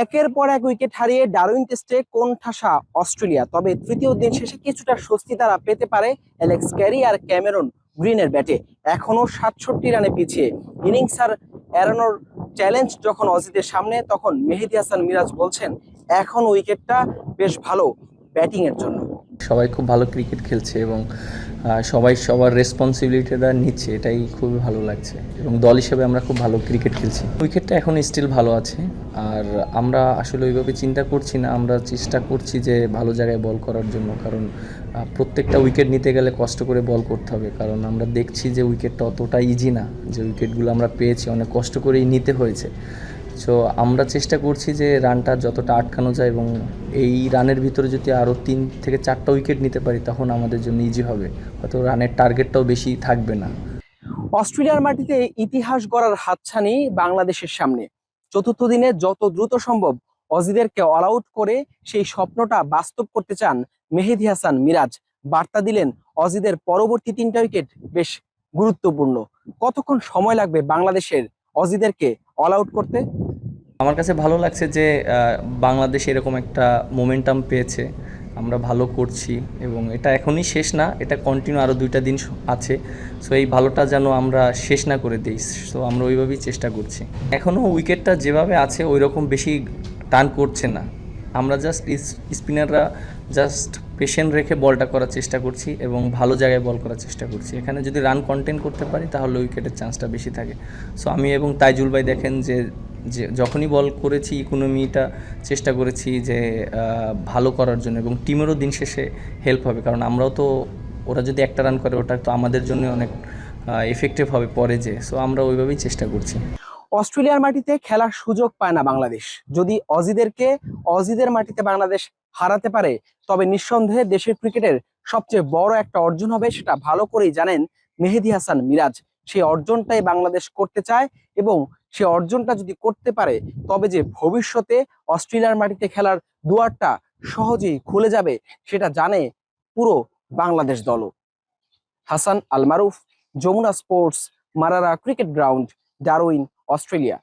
একের পর এক উইকেট হারিয়ে ডারউইন টেস্টে কোণঠাসা অস্ট্রেলিয়া। তবে তৃতীয় দিন শেষে কিছুটা স্বস্তি তারা পেতে পারে অ্যালেক্স ক্যারি আর ক্যামেরন গ্রিনের ব্যাটে। এখনো 67 রানে পিছিয়ে ইনিংস আর এড়ানোর চ্যালেঞ্জ যখন অজিদের সামনে, তখন মেহেদী হাসান মিরাজ বলছেন এখন উইকেটটা বেশ ভালো ব্যাটিং এর জন্য। সবাই খুব ভালো ক্রিকেট খেলছে এবং সবাই সবার রেসপন্সিবিলিটিটা নিচ্ছে, এটাই খুবই ভালো লাগছে এবং দল হিসেবে আমরা খুব ভালো ক্রিকেট খেলছি। উইকেটটা এখন স্টিল ভালো আছে, আর আমরা আসলে ওইভাবে চিন্তা করছি না, আমরা চেষ্টা করছি যে ভালো জায়গায় বল করার জন্য, কারণ প্রত্যেকটা উইকেট নিতে গেলে কষ্ট করে বল করতে হবে, কারণ আমরা দেখছি যে উইকেটটা অতটা ইজি না, যে উইকেটগুলো আমরা পেয়েছি অনেক কষ্ট করেই নিতে হয়েছে। সো আমরা চেষ্টা করছি যে রানটা যতটা আটকানো যায়, এবং এই রানের ভিতরে যদি আরও 3 থেকে 4টা উইকেট নিতে পারি তখন আমাদের জন্য ইজি হবে, হয়তো রানের টার্গেটটাও বেশি থাকবে না। অস্ট্রেলিয়ার মাটিতে ইতিহাস গড়ার হাতছানি বাংলাদেশের সামনে। চতুর্থ দিনে যত দ্রুত সম্ভব অজিদেরকে অল আউট করে সেই স্বপ্নটা বাস্তব করতে চান মেহেদী হাসান মিরাজ। বার্তা দিলেন অজিদের পরবর্তী 3টা উইকেট বেশ গুরুত্বপূর্ণ। কতক্ষণ সময় লাগবে বাংলাদেশের অজিদেরকে অল আউট করতে? আমার কাছে ভালো লাগছে যে বাংলাদেশ এরকম একটা মোমেন্টাম পেয়েছে, আমরা ভালো করছি এবং এটা এখনই শেষ না, এটা কন্টিনিউ আরও 2টা দিন আছে। সো এই ভালোটা যেন আমরা শেষ না করে দিই, সো আমরা ওইভাবেই চেষ্টা করছি। এখনও উইকেটটা যেভাবে আছে ওই রকম বেশি টার্ন করছে না, আমরা জাস্ট স্পিনাররা জাস্ট পেশেন্ট রেখে বলটা করার চেষ্টা করছি এবং ভালো জায়গায় বল করার চেষ্টা করছি। এখানে যদি রান কন্টেন করতে পারি তাহলে উইকেটের চান্সটা বেশি থাকে। সো আমি এবং তাইজুল ভাই দেখেন যে যখনই বল করেছি ইকোনমিটা চেষ্টা করেছি যে ভালো করার জন্য, এবং টিমেরও দিন শেষে হেল্প হবে, কারণ আমরাও তো, ওরা যদি একটা রান করে ওটা তো আমাদের জন্য অনেক এফেক্টিভ হবে পরে যে। সো আমরা ওইভাবেই চেষ্টা করছি। অস্ট্রেলিয়ার মাটিতে খেলার সুযোগ পায় না বাংলাদেশ। যদি অজিদের মাটিতে বাংলাদেশ হারাতে পারে, তবে নিঃসন্দেহে দেশের ক্রিকেটের সবচেয়ে বড় একটা অর্জন হবে, সেটা ভালো করেই জানেন মেহেদী হাসান মিরাজ। সেই অর্জনটাই বাংলাদেশ করতে চায়, এবং সেই অর্জনটা যদি করতে পারে তবে যে ভবিষ্যতে অস্ট্রেলিয়ার মাটিতে খেলার দুয়ারটা সহজেই খুলে যাবে, সেটা জানে পুরো বাংলাদেশ দলও। Hasan Al Maruf, Jamuna Sports, Marrara cricket ground, Darwin, Australia.